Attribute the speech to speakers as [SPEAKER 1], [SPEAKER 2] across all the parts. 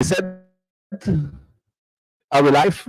[SPEAKER 1] said, are we live?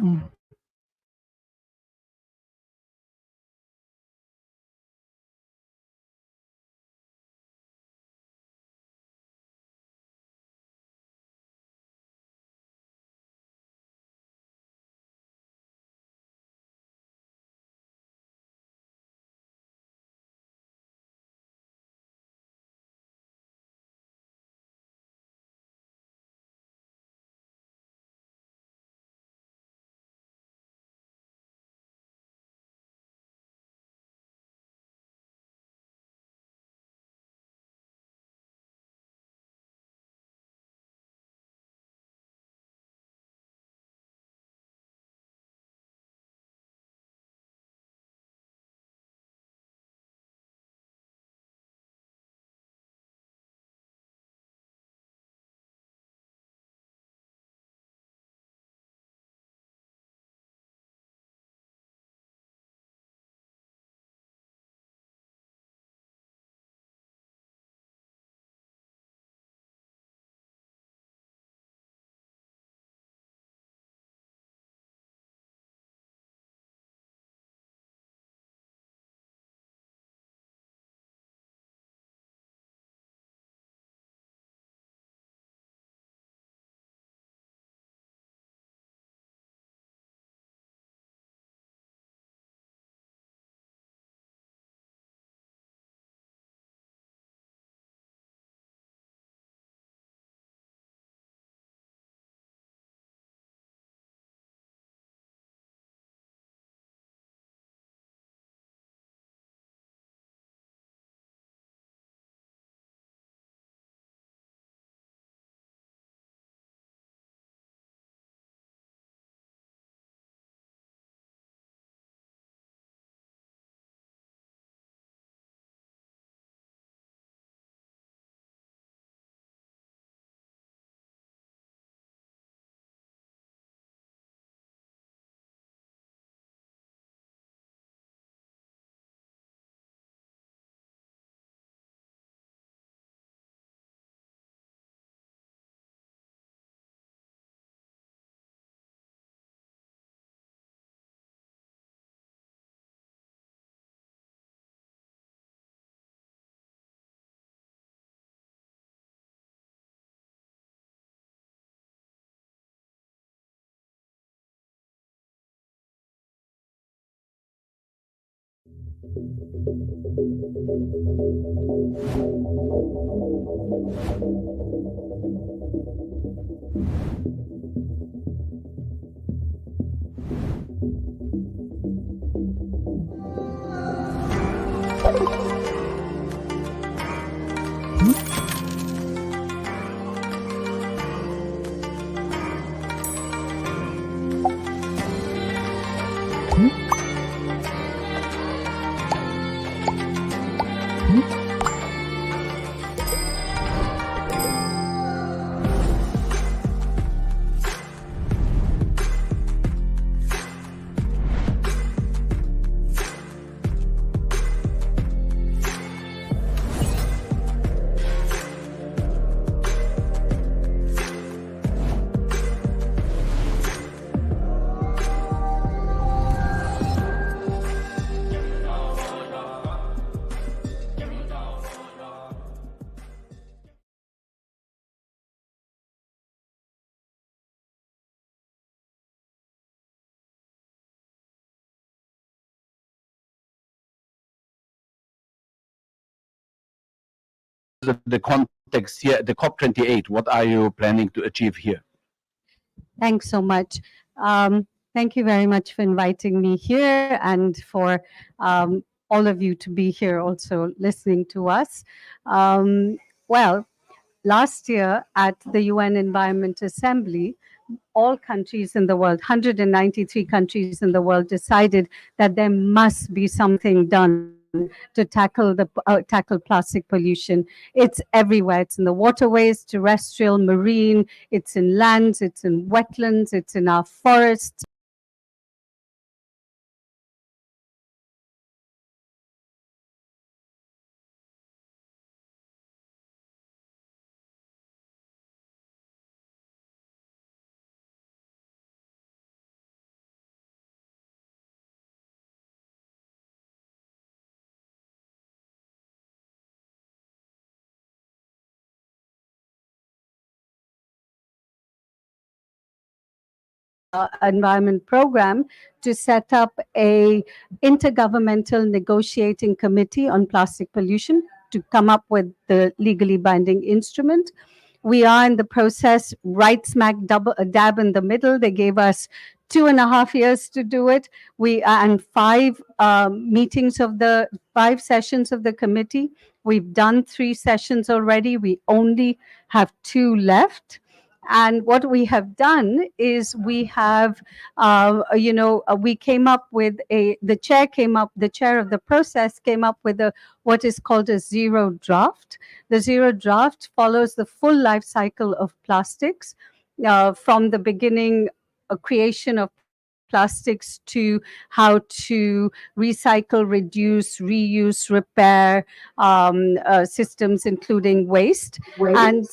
[SPEAKER 1] The context here, the COP28, what are you planning to achieve here?
[SPEAKER 2] Thanks so much. Thank you very much for inviting me here and for all of you to be here also listening to us. Well, last year at the UN Environment Assembly, all countries in the world, 193 countries in the world, decided that there must be something done to tackle plastic pollution. It's everywhere. It's in the waterways, terrestrial, marine. It's in lands. It's in wetlands. It's in our forests. Environment Program to set up a intergovernmental negotiating committee on plastic pollution to come up with the legally binding instrument. We are in the process, right smack dab in the middle. They gave us 2.5 years to do it. And 5 sessions of the committee. We've done 3 sessions already. We only have 2 left. And what we have done is we have, we came up with the chair of the process came up with what is called a zero draft. The zero draft follows the full life cycle of plastics, from the beginning, creation of plastics to how to recycle, reduce, reuse, repair systems, including waste. And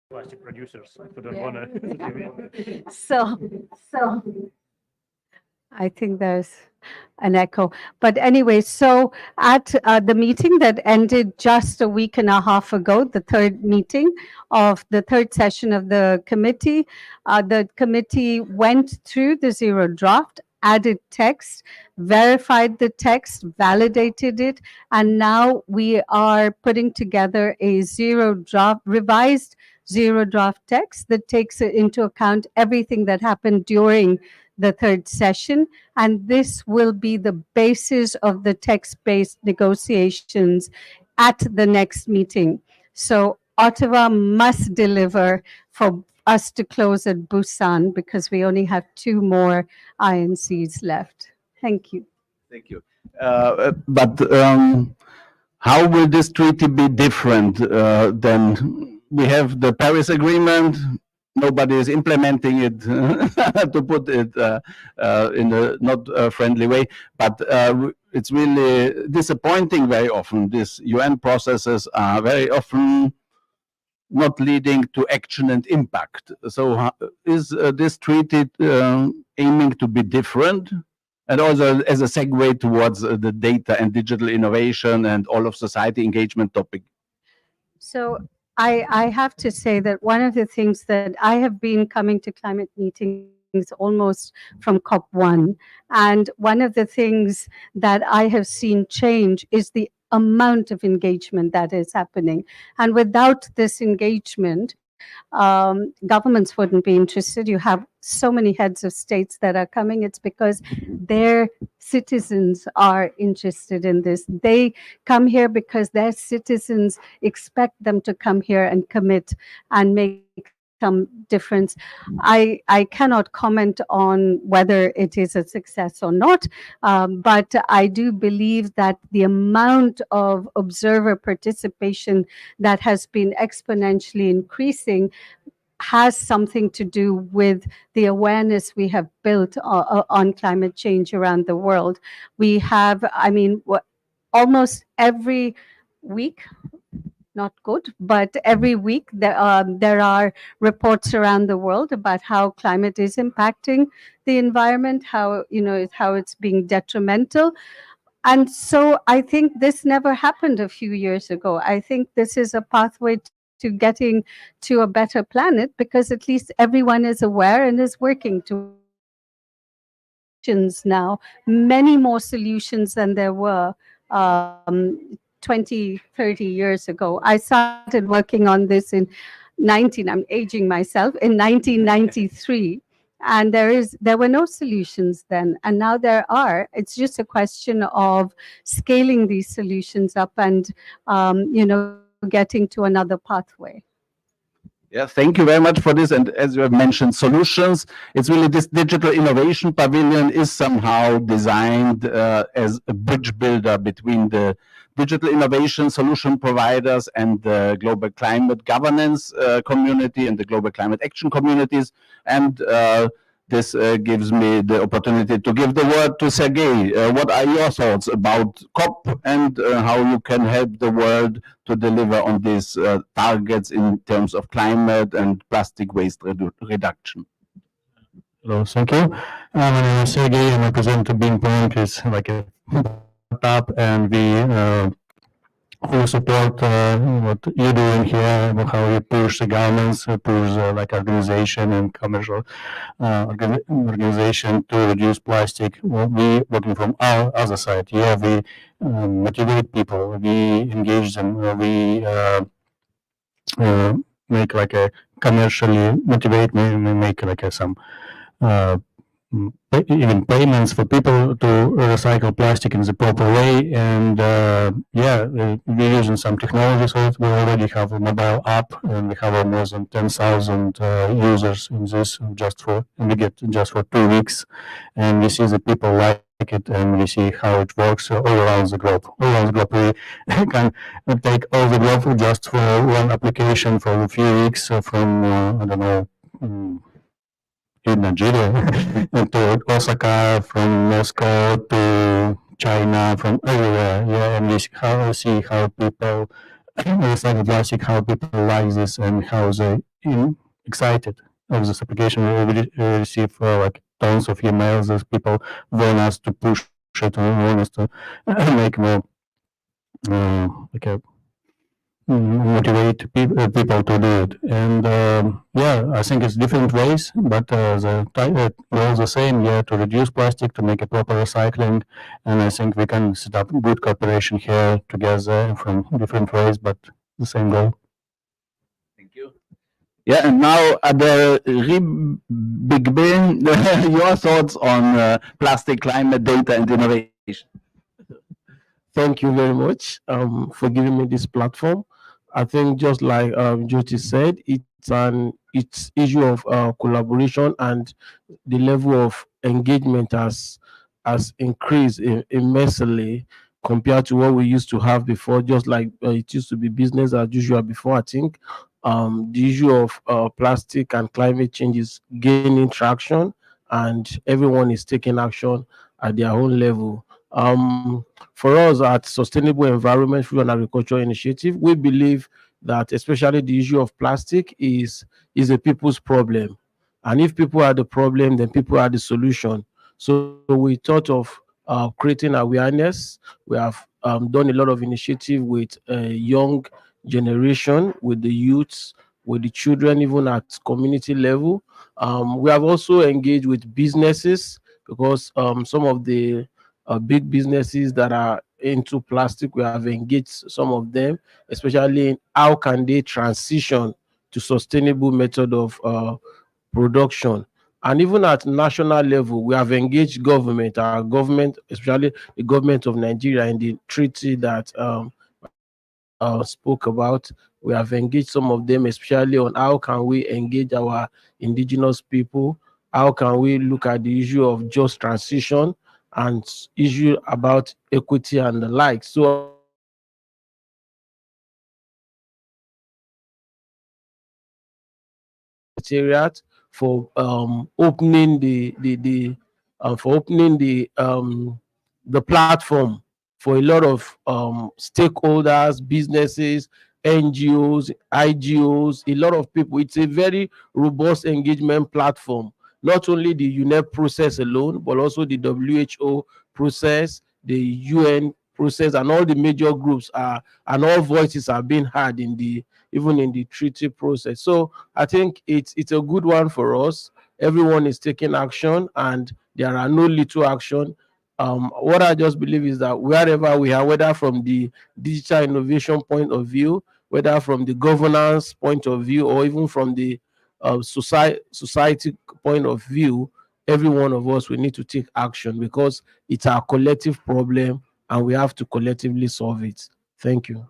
[SPEAKER 3] plastic producers who don't want to.
[SPEAKER 2] so I think there's an echo. But anyway, so at the meeting that ended just a week and a half ago, the third meeting of the third session of the committee went through the zero draft, added text, verified the text, validated it, and now we are putting together a revised zero draft text that takes into account everything that happened during the third session, and this will be the basis of the text-based negotiations at the next meeting. So Ottawa must deliver for us to close at Busan, because we only have 2 more INCs left. Thank you.
[SPEAKER 1] Thank you. But how will this treaty be different than we have the Paris Agreement? Nobody is implementing it, to put it in a not friendly way. But it's really disappointing very often. These UN processes are very often not leading to action and impact. So is this treaty aiming to be different? And also as a segue towards the data and digital innovation and all of society engagement topic.
[SPEAKER 2] So I have to say that one of the things that I have been coming to climate meetings almost from COP1, and one of the things that I have seen change is the amount of engagement that is happening. And without this engagement, governments wouldn't be interested. You have so many heads of states that are coming. It's because their citizens are interested in this. They come here because their citizens expect them to come here and commit and make some difference. I cannot comment on whether it is a success or not, but I do believe that the amount of observer participation that has been exponentially increasing has something to do with the awareness we have built on climate change around the world. We have, almost every week, not good, but every week there are reports around the world about how climate is impacting the environment, how it's being detrimental. And so I think this never happened a few years ago. I think this is a pathway to getting to a better planet, because at least everyone is aware and is working to now, many more solutions than there were 20, 30 years ago. I started working on this I'm aging myself, in 1993. And there were no solutions then, and now there are. It's just a question of scaling these solutions up and, getting to another pathway.
[SPEAKER 1] Yeah, thank you very much for this. And as you have mentioned, solutions, it's really this digital innovation pavilion is somehow designed as a bridge builder between the digital innovation solution providers and the global climate governance community and the global climate action communities. And this gives me the opportunity to give the word to Sergey. What are your thoughts about COP and how you can help the world to deliver on these targets in terms of climate and plastic waste reduction?
[SPEAKER 4] Hello, thank you. My name is Sergey. I represent Binpong. It's like a startup, and we support what you're doing here, how you push the governments, push like organization and commercial organization to reduce plastic. Well, we working from our other side. Yeah, we motivate people. We engage them. We make like a commercially motivate. We make like some. Even payments for people to recycle plastic in the proper way, and we're using some technology. So we already have a mobile app, and we have more than 10,000 users in this and we get just for 2 weeks, and we see the people like it, and we see how it works all around the globe. All around the globe, we can take all the globe just for one application for a few weeks from I don't know. In Nigeria, to Osaka, from Moscow to China, from everywhere. Yeah, and we see how people recycle plastic, how people like this, and how they excited of this application. We receive like tons of emails as people want us to push it, and want us to make more like a motivate people to do it. And I think it's different ways, but the goal is the same. Yeah, to reduce plastic, to make a proper recycling, and I think we can set up good cooperation here together from different ways, but the same goal.
[SPEAKER 1] Thank you. Yeah, and now Big Ben, your thoughts on plastic, climate, data, and innovation.
[SPEAKER 5] Thank you very much for giving me this platform. I think just like Jyoti said, it's issue of collaboration, and the level of engagement has increased immensely compared to what we used to have before. Just like it used to be business as usual before. I think the issue of plastic and climate change is gaining traction, and everyone is taking action at their own level. For us at Sustainable Environment Food and Agriculture Initiative, we believe that especially the issue of plastic is a people's problem. And if people are the problem, then people are the solution. So we thought of creating awareness. We have done a lot of initiative with young generation, with the youths, with the children, even at community level. We have also engaged with businesses, because some of the big businesses that are into plastic, we have engaged some of them, especially in how can they transition to sustainable method of production. And even at national level, we have engaged government, our government, especially the government of Nigeria, in the treaty that spoke about. We have engaged some of them, especially on how can we engage our indigenous people, how can we look at the issue of just transition and issue about equity and the like. So secretariat for opening the platform for a lot of stakeholders, businesses, NGOs, IGOs, a lot of people. It's a very robust engagement platform. Not only the UNEP process alone, but also the WHO process, the UN process, and all the major groups are, and all voices are being heard in the, even in the treaty process. So I think it's a good one for us. Everyone is taking action, and there are no little action. What I just believe is that wherever we are, whether from the digital innovation point of view, whether from the governance point of view, or even from the society point of view, every one of us, we need to take action, because it's our collective problem and we have to collectively solve it. Thank you.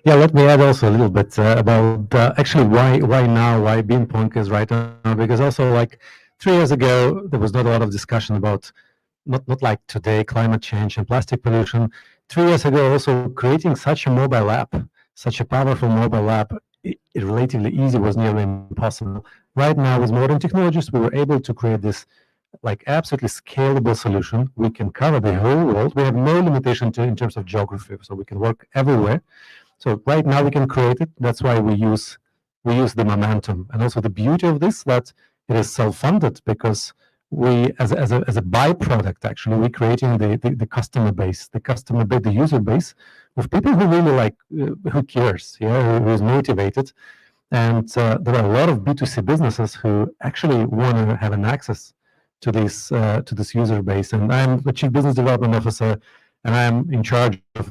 [SPEAKER 4] Yeah, let me add also a little bit about actually why now, why Binpong is right now, because also like 3 years ago, there was not a lot of discussion about, not like today, climate change and plastic pollution. 3 years ago, also creating such a mobile app, such a powerful mobile app, it relatively easy, was nearly impossible. right now with modern technologies, we were able to create this like absolutely scalable solution. We can cover the whole world. We have no limitation in terms of geography, so we can work everywhere. So right now we can create it. That's why we use the momentum, and also the beauty of this that it is self-funded, because we as a byproduct, actually we're creating the customer base, the user base of people who really like who cares, yeah, who is motivated. And there are a lot of B2C businesses who actually want to have an access to this user base. And I'm the Chief Business Development Officer, and I'm in charge of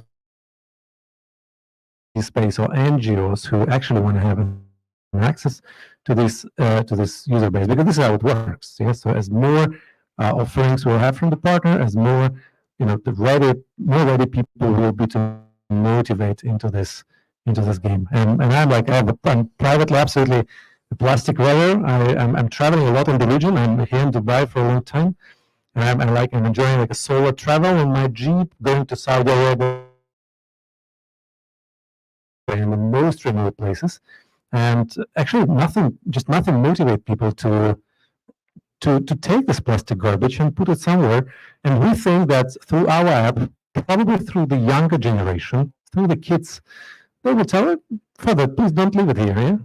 [SPEAKER 4] this space, or NGOs who actually want to have an access to this user base, because this is how it works. Yeah? So as more offerings we'll have from the partner, as more more ready people will be to motivate into this game. And I'm privately absolutely a plastic lover. I'm traveling a lot in the region. I'm here in Dubai for a long time, and I'm enjoying like a solo travel on my Jeep, going to Saudi Arabia in the most remote places. And actually nothing motivates people to take this plastic garbage and put it somewhere. And we think that through our app, probably through the younger generation, through the kids, they will tell it, Father, please don't leave it here. Yeah?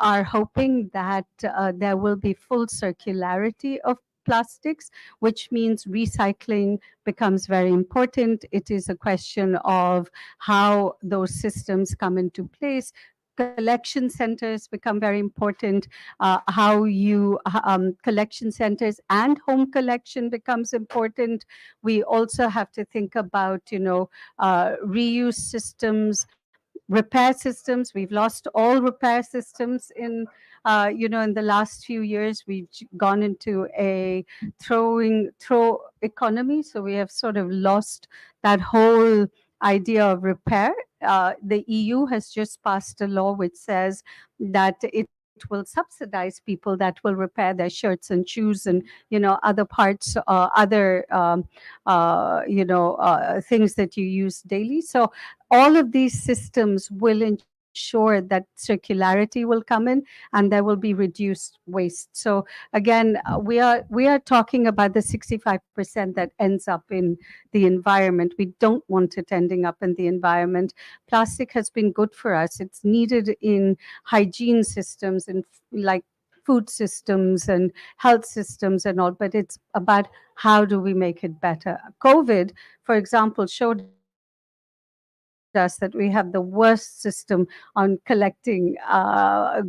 [SPEAKER 2] Are hoping that there will be full circularity of plastics, which means recycling becomes very important. It is a question of how those systems come into place. Collection centers become very important. How you collection centers and home collection becomes important. We also have to think about, reuse systems, repair systems. We've lost all repair systems in in the last few years. We've gone into a throw economy, so we have sort of lost that whole idea of repair. The EU has just passed a law which says that it will subsidize people that will repair their shirts and shoes and other parts, other things that you use daily. So all of these systems will ensure that circularity will come in and there will be reduced waste. So again, we are talking about the 65% that ends up in the environment. We don't want it ending up in the environment. Plastic has been good for us. It's needed in hygiene systems and like food systems and health systems and all, but it's about how do we make it better. COVID, for example, showed us that we have the worst system on collecting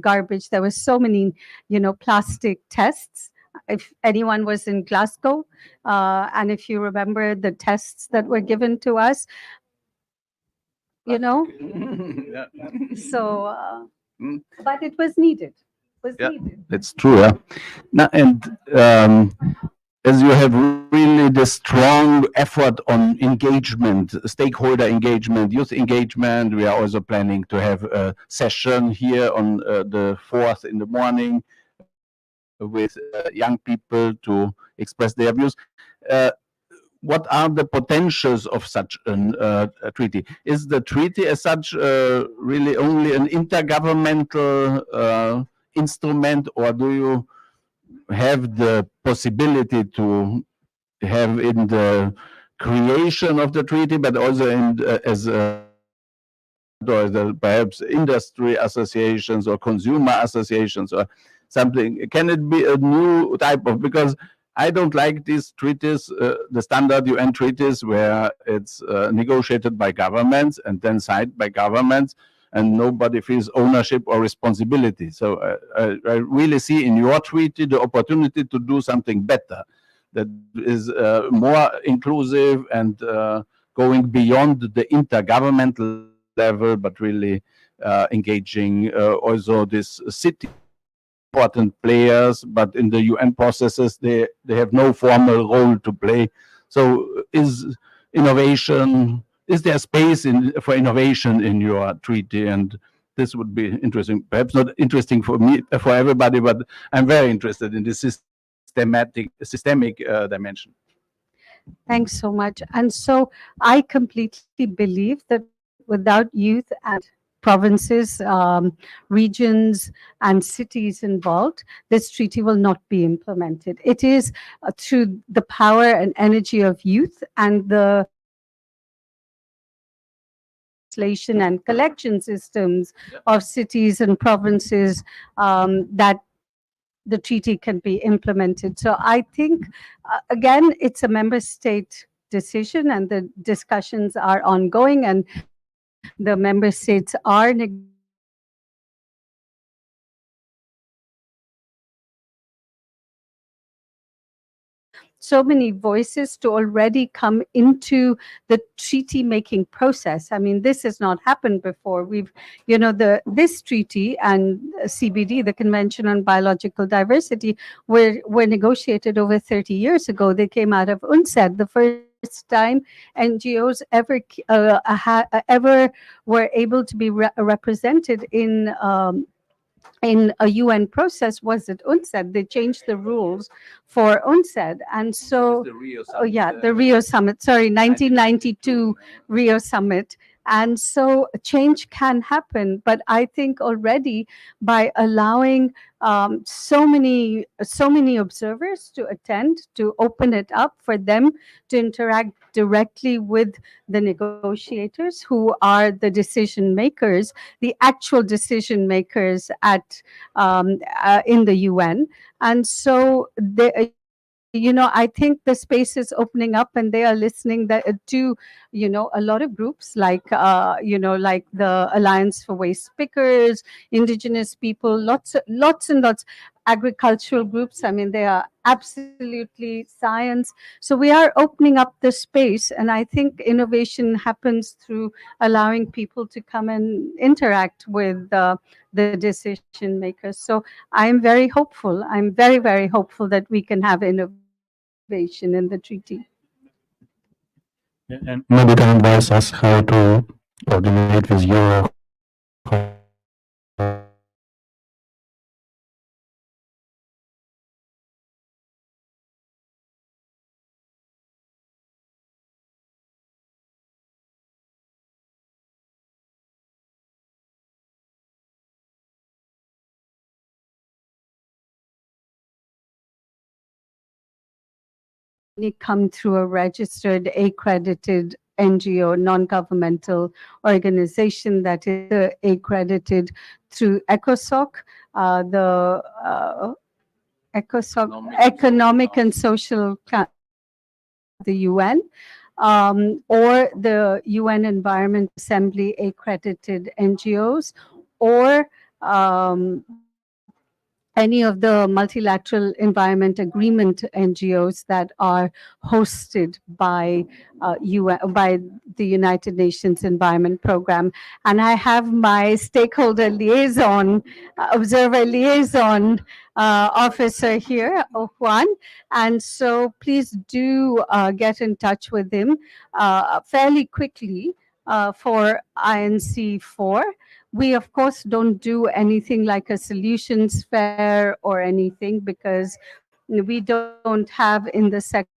[SPEAKER 2] garbage. There were so many, plastic tests. If anyone was in Glasgow, and if you remember the tests that were given to us,
[SPEAKER 1] Yeah.
[SPEAKER 2] so,
[SPEAKER 1] Mm.
[SPEAKER 2] but it was needed.
[SPEAKER 1] Yeah. It's true. Yeah. Now, and as you have really the strong effort on engagement, stakeholder engagement, youth engagement. We are also planning to have a session here on the 4th in the morning with young people to express their views. What are the potentials of such a treaty? Is the treaty as such really only an intergovernmental instrument, or do you have the possibility to have in the creation of the treaty, but also in as or the, perhaps industry associations or consumer associations or something? Can it be a new type of, because I don't like these treaties, the standard UN treaties, where it's negotiated by governments and then signed by governments, and nobody feels ownership or responsibility. So I really see in your treaty the opportunity to do something better, that is more inclusive and going beyond the intergovernmental level, but really engaging also this city important players, but in the UN processes, they have no formal role to play. So is innovation, is there space for innovation in your treaty? And this would be interesting, perhaps not interesting for me, for everybody, but I'm very interested in this systemic dimension.
[SPEAKER 2] Thanks so much. And so I completely believe that without youth and provinces, regions, and cities involved, this treaty will not be implemented. It is through the power and energy of youth and the translation and collection systems of cities and provinces that the treaty can be implemented. So I think, again, it's a member state decision, and the discussions are ongoing, and the member states are so many voices to already come into the treaty making process. I mean, this has not happened before. We've, this treaty and CBD, the Convention on Biological Diversity, were negotiated over 30 years ago. They came out of UNCED, the first time NGOs ever were able to be represented in a UN process was at UNCED. They changed the rules for UNCED. And so, the Rio Summit, sorry, 1992 Rio Summit. And so change can happen, but I think already by allowing so many observers to attend, to open it up for them to interact directly with the negotiators, who are the decision makers, the actual decision makers at in the UN. And so I think the space is opening up, and they are listening to, a lot of groups like, like the Alliance for Waste Pickers, indigenous people, lots and lots, agricultural groups. I mean, they are absolutely science. So we are opening up the space, and I think innovation happens through allowing people to come and interact with the decision makers. So I am very hopeful. I'm very, very hopeful that we can have innovation in the treaty.
[SPEAKER 4] And maybe you can advise us how to coordinate with your
[SPEAKER 2] Come through a registered, accredited NGO, non-governmental organization that is accredited through ECOSOC, the ECOSOC, Economic and Social, the UN, or the UN Environment Assembly accredited NGOs, or any of the multilateral environment agreement NGOs that are hosted by by the United Nations Environment Program. And I have my stakeholder liaison, observer liaison officer here, Juan. And so please do get in touch with him fairly quickly for INC4. We, of course, don't do anything like a solutions fair or anything because we don't have in the sector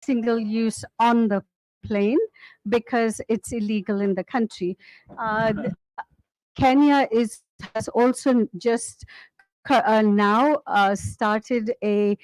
[SPEAKER 2] single use on the plane because it's illegal in the country. Kenya has also just now started a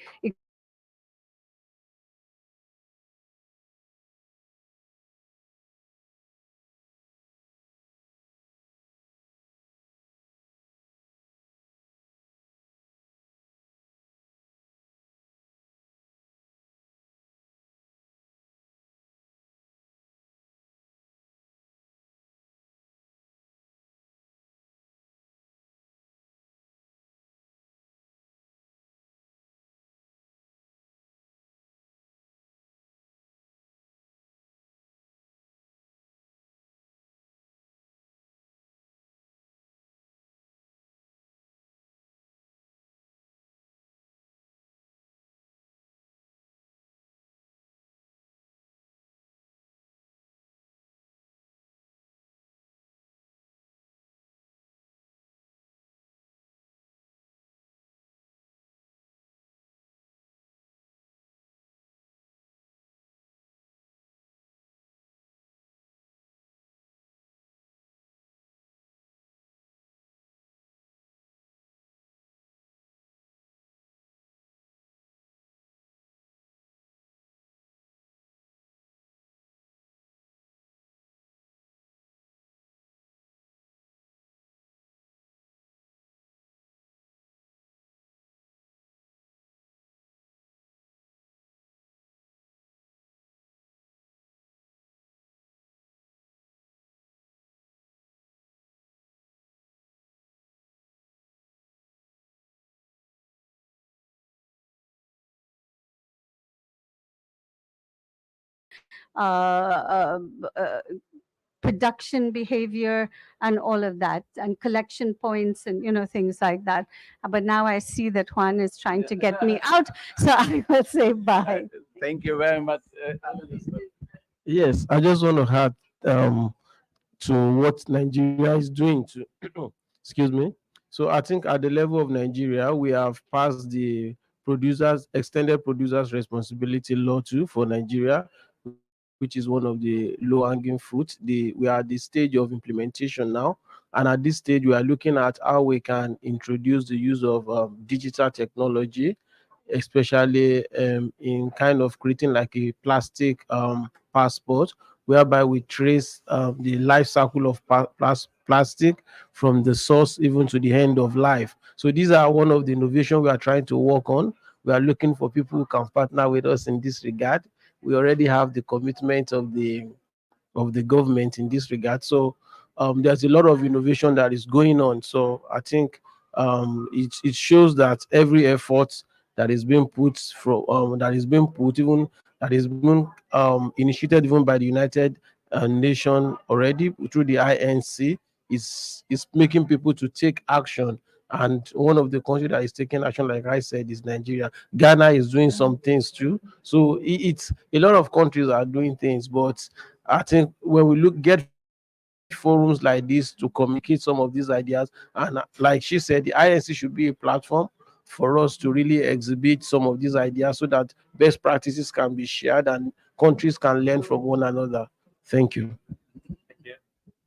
[SPEAKER 2] uh, uh, uh, production behavior and all of that and collection points and things like that. But now I see that Juan is trying to get me out, so I will say bye.
[SPEAKER 1] Thank you very much.
[SPEAKER 5] Yes, I just want to add to what Nigeria is doing to excuse me. So I think at the level of Nigeria, we have passed the producers extended producers responsibility law too for Nigeria, which is one of the low hanging fruit. We are at the stage of implementation now, and at this stage we are looking at how we can introduce the use of digital technology, especially in kind of creating like a plastic passport, whereby we trace the life cycle of plastic from the source even to the end of life. So these are one of the innovation we are trying to work on. We are looking for people who can partner with us in this regard. We already have the commitment of the government in this regard. So there's a lot of innovation that is going on. So I think it shows that every effort that is being put from that is being put even that is being initiated even by the United Nation already through the INC is making people to take action. And one of the countries that is taking action, like I said, is Nigeria. Ghana is doing some things too. So it's a lot of countries are doing things, but I think when we get forums like this to communicate some of these ideas, and like she said, the INC should be a platform for us to really exhibit some of these ideas so that best practices can be shared and countries can learn from one another. Thank you.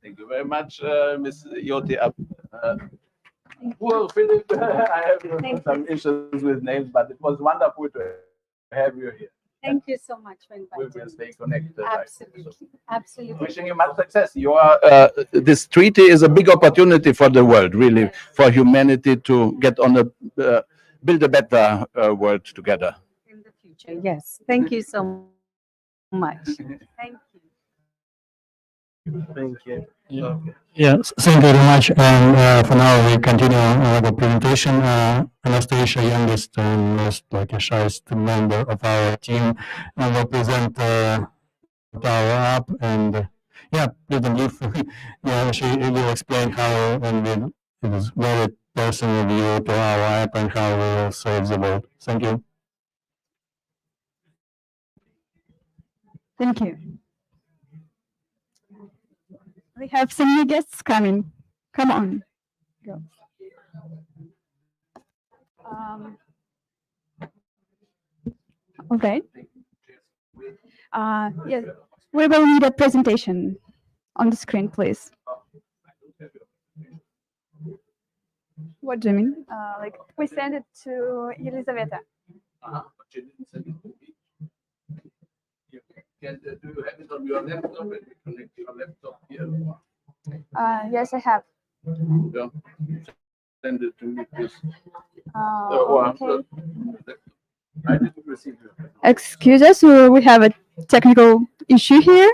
[SPEAKER 1] Thank you very much, Ms. Jyoti. Well, Philip, I have some issues with names, but it was wonderful to have you here.
[SPEAKER 2] Thank you so much for
[SPEAKER 1] We
[SPEAKER 2] inviting
[SPEAKER 1] will
[SPEAKER 2] me.
[SPEAKER 1] stay connected.
[SPEAKER 2] Absolutely. Absolutely.
[SPEAKER 1] Wishing you much success. This treaty is a big opportunity for the world, really, for humanity to get on build a better world together.
[SPEAKER 2] In the future. Yes. Thank you so much. Thank you.
[SPEAKER 5] Thank you.
[SPEAKER 4] Yes, thank you very much. And for now, we continue with the presentation. Anastasia, youngest and most like a shyest member of our team, will present our app. And yeah, please don't leave. Yeah, she will explain how and it is very personal view to our app and how we will save the world. Thank you.
[SPEAKER 6] Thank you. We have some new guests coming. Come on. Go. Um, okay. Yes, we will need a presentation on the screen, please. What do you mean? Like we send it to Elizaveta.
[SPEAKER 1] Do you have it on your laptop and connect your laptop here?
[SPEAKER 6] Yes, I have.
[SPEAKER 1] Yeah. Send it to me, please.
[SPEAKER 6] Okay.
[SPEAKER 1] I didn't receive it.
[SPEAKER 6] Excuse us, we have a technical issue here.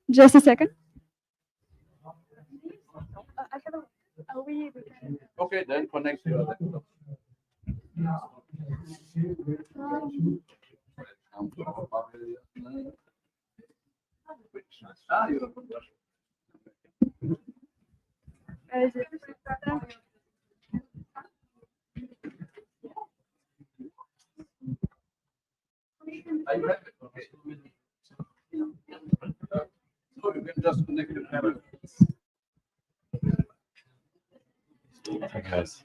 [SPEAKER 6] Just a second.
[SPEAKER 1] Okay, then connect your laptop. I have it. Okay. So you can just connect your camera.
[SPEAKER 4] Hey guys.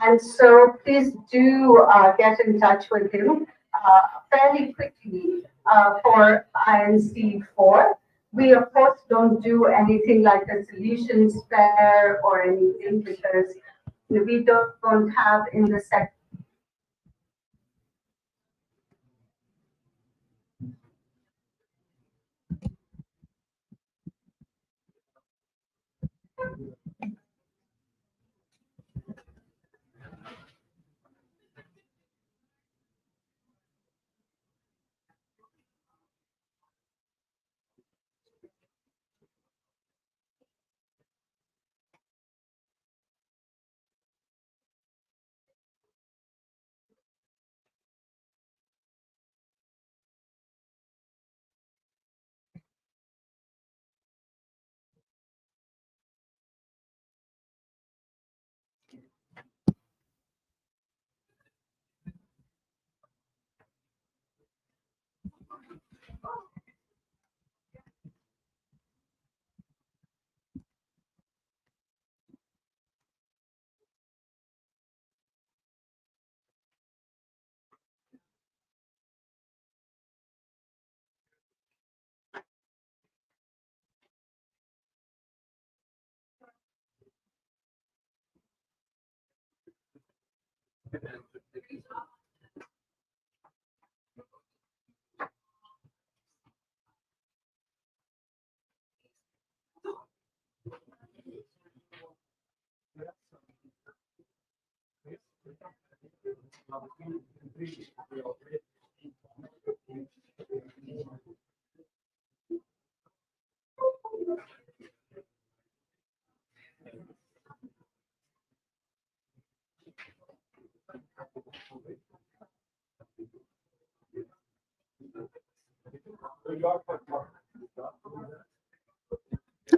[SPEAKER 2] And so please do get in touch with him fairly quickly for INC4. We, of course, don't do anything like a solutions fair or anything because we don't have in the sector.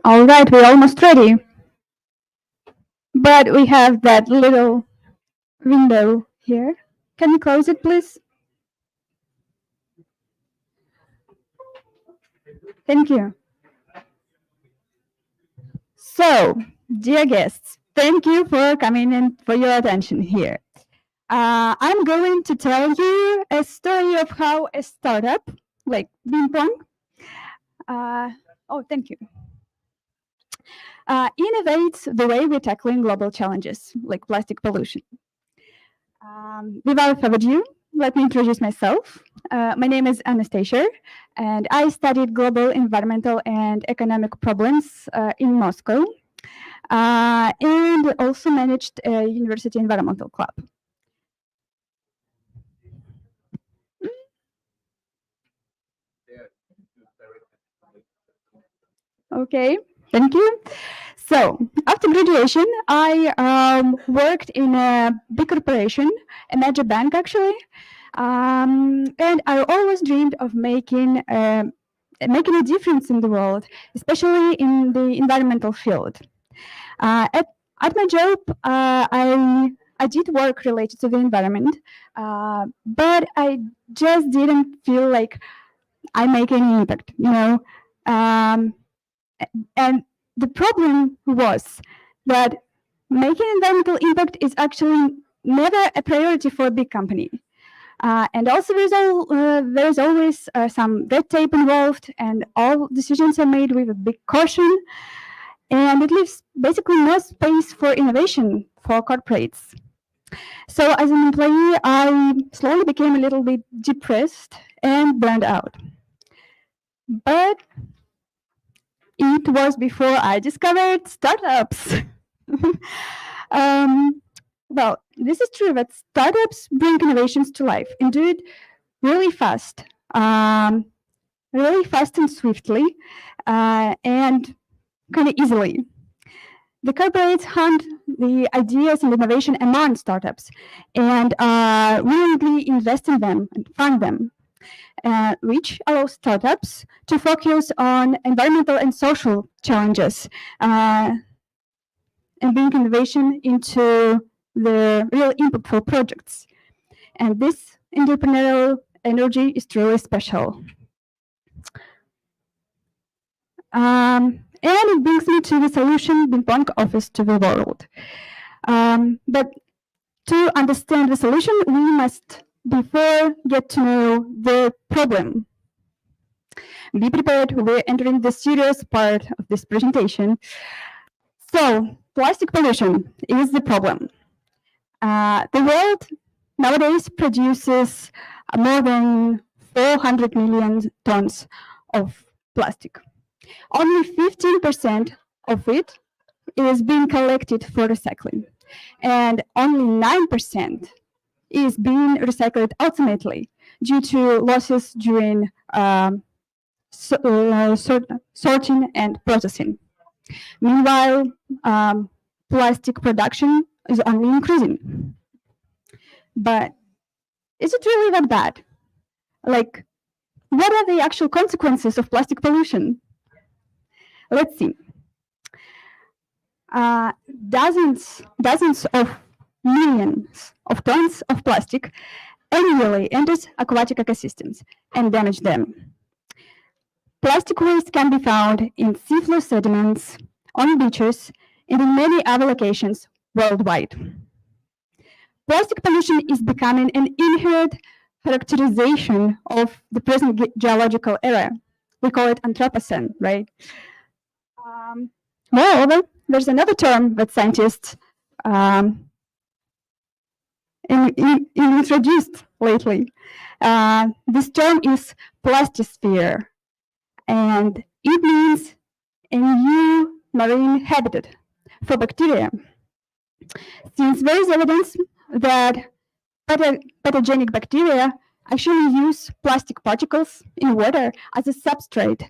[SPEAKER 6] All right, we're almost ready. But we have that little window here. Can you close it, please? Thank you. So, dear guests, thank you for coming and for your attention here. I'm going to tell you a story of how a startup like Binpong, thank you, innovates the way we're tackling global challenges like plastic pollution. Without further ado, let me introduce myself. My name is Anastasia, and I studied global environmental and economic problems in Moscow, and also managed a university environmental club. Okay, thank you. So after graduation, I worked in a big corporation, a major bank actually, and I always dreamed of making a difference in the world, especially in the environmental field. At my job, I did work related to the environment, but I just didn't feel like I make any impact, you know. And the problem was that making environmental impact is actually never a priority for a big company. And also there's always some red tape involved, and all decisions are made with a big caution, and it leaves basically no space for innovation for corporates. So as an employee, I slowly became a little bit depressed and burned out. But it was before I discovered startups. Well, this is true that startups bring innovations to life and do it really fast and swiftly, and kind of easily. The corporates hunt the ideas and innovation among startups and willingly invest in them and fund them, which allows startups to focus on environmental and social challenges and bring innovation into the real impactful projects. And this entrepreneurial energy is truly special. And it brings me to the solution Binpong offers to the world. But to understand the solution, we must before get to know the problem. Be prepared, we're entering the serious part of this presentation. So, plastic pollution is the problem. The world nowadays produces more than 400 million tons of plastic. Only 15% of it is being collected for recycling, and only 9% is being recycled ultimately due to losses during sorting and processing. Meanwhile, plastic production is only increasing. But is it really that bad? Like, what are the actual consequences of plastic pollution? Let's see. Dozens of millions of tons of plastic annually enters aquatic ecosystems and damage them. Plastic waste can be found in seafloor sediments, on beaches, and in many other locations worldwide. Plastic pollution is becoming an inherent characterization of the present geological era. We call it Anthropocene, right? Moreover, there's another term that scientists introduced lately. This term is plastisphere, and it means a new marine habitat for bacteria. Since there is evidence that pathogenic bacteria actually use plastic particles in water as a substrate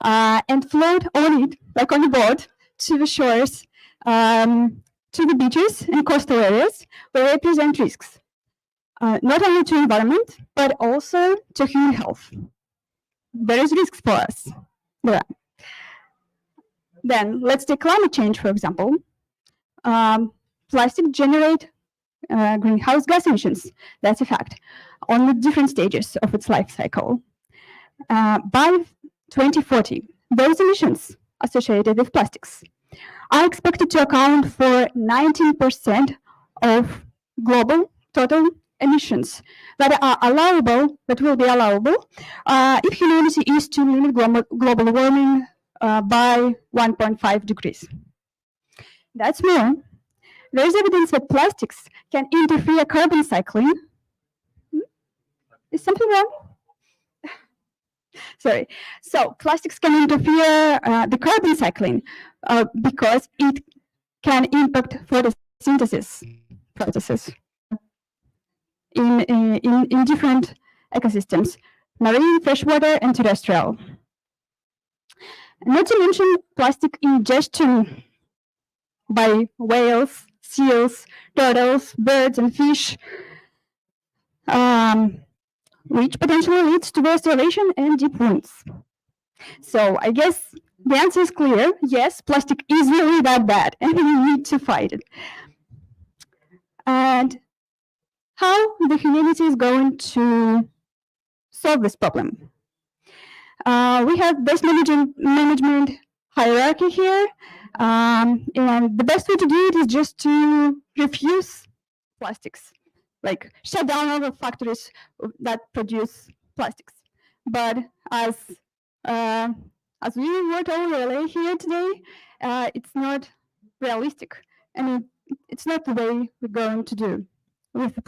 [SPEAKER 6] and float on it, like on a boat, to the shores, to the beaches and coastal areas where they present risks, not only to environment, but also to human health. There is risks for us. Yeah. Then let's take climate change, for example. Plastic generate greenhouse gas emissions. That's a fact, on the different stages of its life cycle. By 2040, those emissions associated with plastics are expected to account for 19% of global total emissions that are allowable, that will be allowable, if humanity is to limit global warming by 1.5 degrees. That's more. There is evidence that plastics can interfere carbon cycling. Is something wrong? Sorry. So plastics can interfere the carbon cycling because it can impact photosynthesis processes in different ecosystems, marine, freshwater, and terrestrial. Not to mention plastic ingestion by whales, seals, turtles, birds, and fish, which potentially leads to their starvation and deep wounds. So I guess the answer is clear. Yes, plastic is really that bad, and we need to fight it. And how the humanity is going to solve this problem? We have best management hierarchy here, and the best way to do it is just to refuse plastics, like shut down all the factories that produce plastics. But as we were told earlier here today, it's not realistic. I mean, it's not the way we're going to do with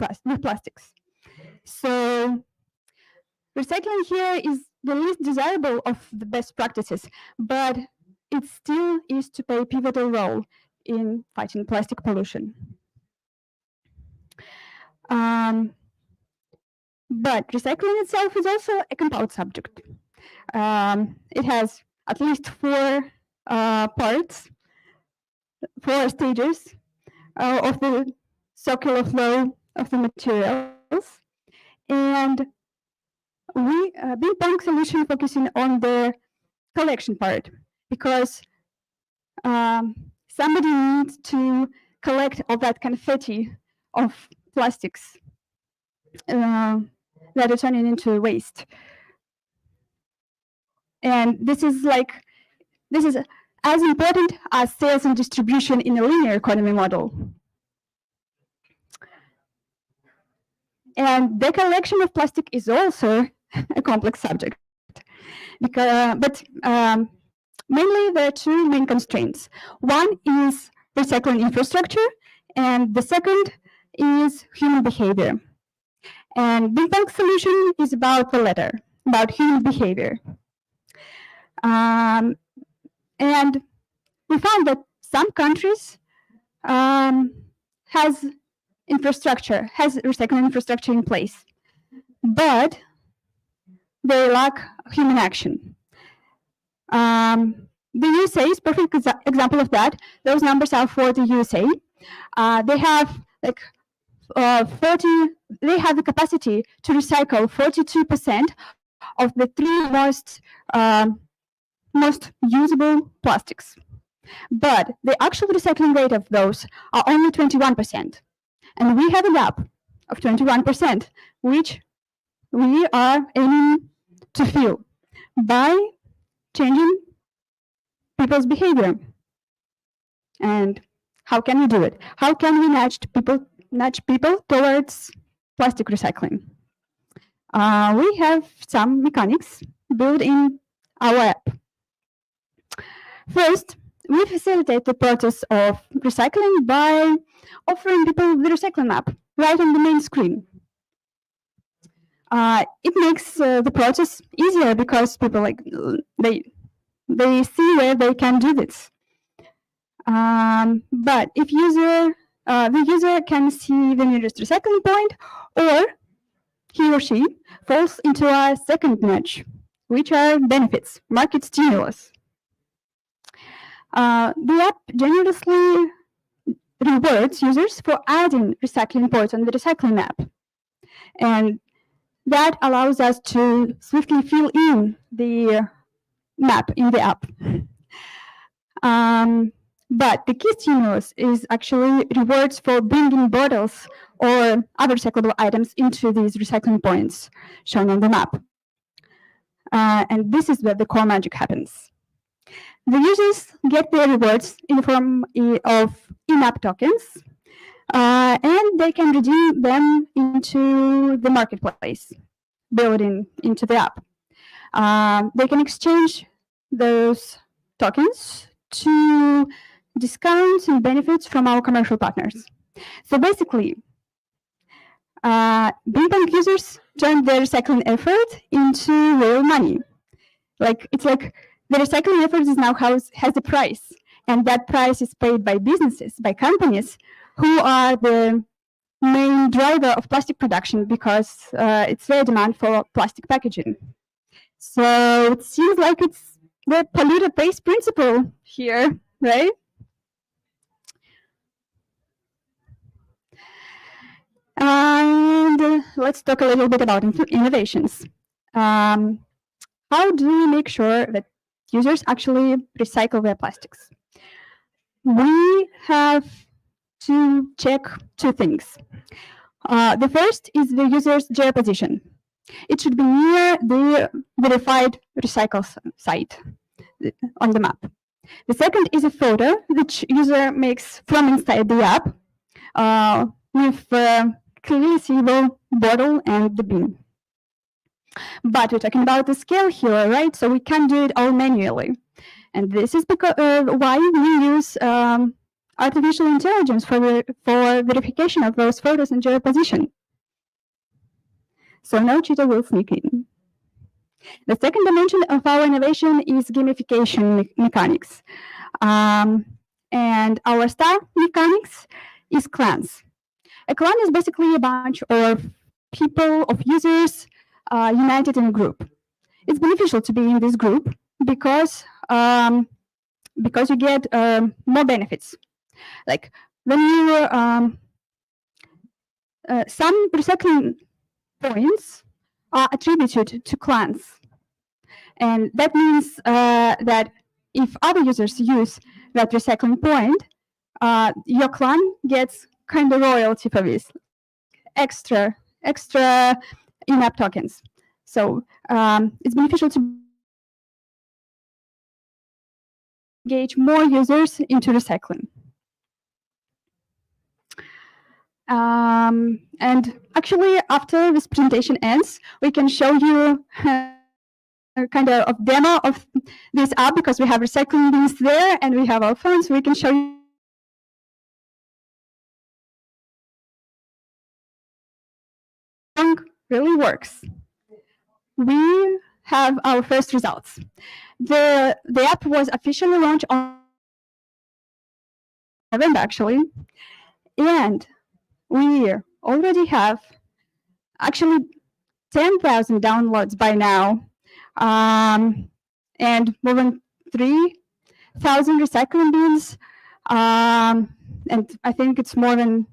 [SPEAKER 6] plastics. So recycling here is the least desirable of the best practices, but it still is to play a pivotal role in fighting plastic pollution. But recycling itself is also a compound subject. It has at least 4 parts, 4 stages of the circular flow of the materials. And Binpong solution focusing on the collection part, because somebody needs to collect all that confetti of plastics that are turning into waste. And this is as important as sales and distribution in a linear economy model. And the collection of plastic is also a complex subject. But mainly there are 2 main constraints. One is recycling infrastructure, and the second is human behavior. And Binpong's solution is about the latter, about human behavior. And we found that some countries has recycling infrastructure in place, but they lack human action. The USA is a perfect example of that. Those numbers are for the USA. They have they have the capacity to recycle 42% of the 3 most usable plastics. But the actual recycling rate of those are only 21%. And we have a gap of 21%, which we are aiming to fill by changing people's behavior. And how can we do it? How can we nudge people towards plastic recycling? We have some mechanics built in our app. First, we facilitate the process of recycling by offering people the recycling app right on the main screen. It makes the process easier because people they see where they can do this. But if the user can see the nearest recycling point, or he or she falls into a second nudge, which are benefits, market stimulus. The app generously rewards users for adding recycling points on the recycling map. And that allows us to swiftly fill in the map in the app. But the key stimulus is actually rewards for bringing bottles or other recyclable items into these recycling points shown on the map. And this is where the core magic happens. The users get their rewards in the form of in-app tokens, and they can redeem them into the marketplace, building into the app. They can exchange those tokens to discounts and benefits from our commercial partners. So basically, Binpong users turn their recycling effort into real money. It's like the recycling effort is now has a price, and that price is paid by businesses, by companies who are the main driver of plastic production because it's their demand for plastic packaging. So it seems like it's the polluter pays principle here, right? And let's talk a little bit about innovations. How do we make sure that users actually recycle their plastics? We have to check two things. The first is the user's geoposition. It should be near the verified recycle site on the map. The second is a photo which user makes from inside the app with clearly seeable bottle and the bin. But we're talking about the scale here, right? So we can't do it all manually. And this is because why we use artificial intelligence for verification of those photos and geoposition. So no cheater will sneak in. The second dimension of our innovation is gamification mechanics. And our star mechanics is clans. A clan is basically a bunch of people, of users united in a group. It's beneficial to be in this group because you get more benefits. Like when you some recycling points are attributed to clans, and that means that if other users use that recycling point, your clan gets kind of royalty for this, extra in-app tokens. So it's beneficial to engage more users into recycling. And actually, after this presentation ends, we can show you a kind of a demo of this app because we have recycling bins there and we have our phones. We can show you really works. We have our first results. The app was officially launched on November, actually, and we already have actually 10,000 downloads by now, and more than 3,000 recycling bins, and I think it's more than,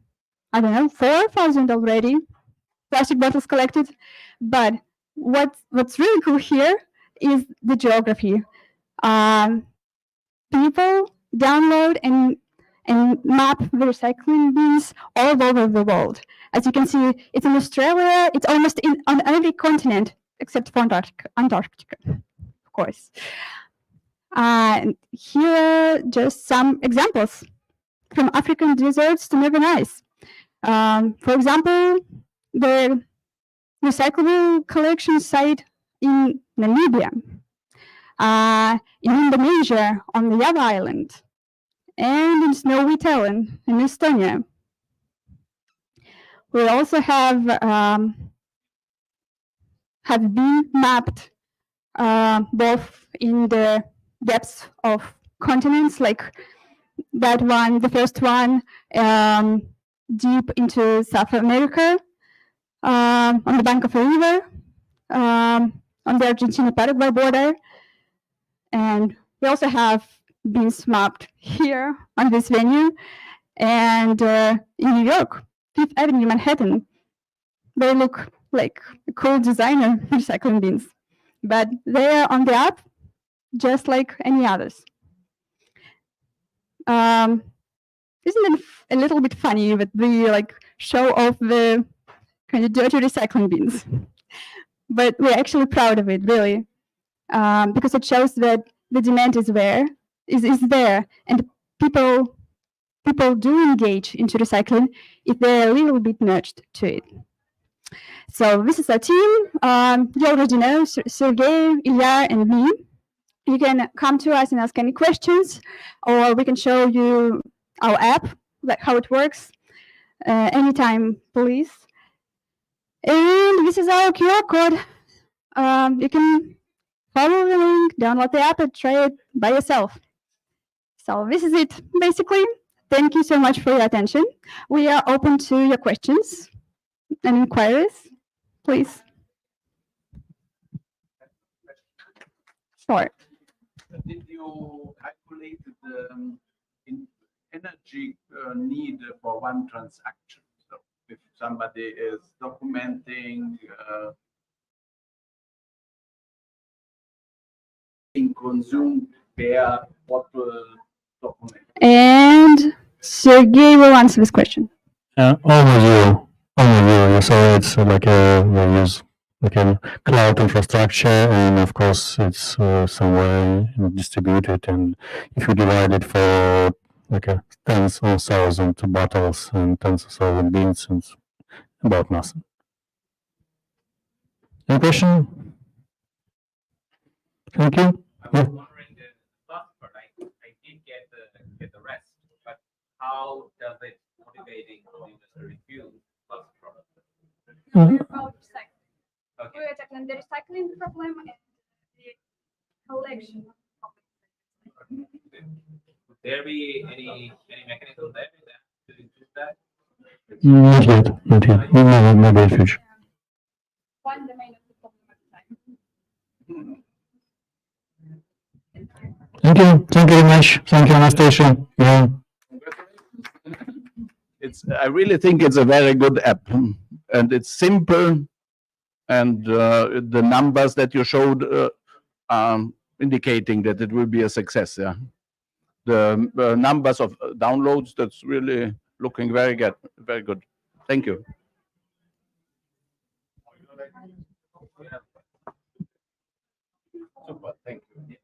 [SPEAKER 6] I don't know, 4,000 already plastic bottles collected. But what's really cool here is the geography. People download and map the recycling bins all over the world. As you can see, it's in Australia, it's almost on every continent except for Antarctica, of course. Here are just some examples from African deserts to Northern ice. For example, the recyclable collection site in Namibia, in Indonesia on the Java Island, and in snowy Tallinn in Estonia. We also have been mapped both in the depths of continents, like that one, the first one, deep into South America, on the bank of a river, on the Argentina-Paraguay border. And we also have been mapped here on this venue and in New York, Fifth Avenue, Manhattan. They look like a cool designer recycling bins, but they are on the app just like any others. Isn't it a little bit funny that we like show off the kind of dirty recycling bins? But we're actually proud of it, really, because it shows that the demand is there, and people do engage into recycling if they're a little bit nudged to it. So this is our team. You already know Sergey, Ilya, and me. You can come to us and ask any questions, or we can show you our app, like how it works, anytime, please. And this is our QR code. You can follow the link, download the app, and try it by yourself. So this is it, basically. Thank you so much for your attention. We are open to your questions and inquiries, please. Sure.
[SPEAKER 1] Did you calculate the energy need for one transaction? So if somebody is documenting being consumed per what document?
[SPEAKER 6] And Sergey will answer this question.
[SPEAKER 4] Almost zero. Almost zero. So it's like we use like a cloud infrastructure, and of course it's somewhere distributed. And if you divide it for like tens of thousands of bottles and tens of thousands beans, it's about nothing. Any question? Thank you.
[SPEAKER 7] I was wondering the last part. I did get the rest, but how does it motivating consumers to refuse plastic products?
[SPEAKER 6] We're about recycling.
[SPEAKER 7] Okay.
[SPEAKER 6] We're tackling the recycling problem and the collection problem.
[SPEAKER 7] Would there be any mechanism there to improve that?
[SPEAKER 4] Not yet. Not yet. Maybe in the future.
[SPEAKER 6] One domain of the problem at a time.
[SPEAKER 4] Thank you. Thank you very much. Thank you, Anastasia. Yeah.
[SPEAKER 1] I really think it's a very good app, and it's simple, and the numbers that you showed are indicating that it will be a success. Yeah, the numbers of downloads, that's really looking very good. Very good. Thank you. Super. Thank you.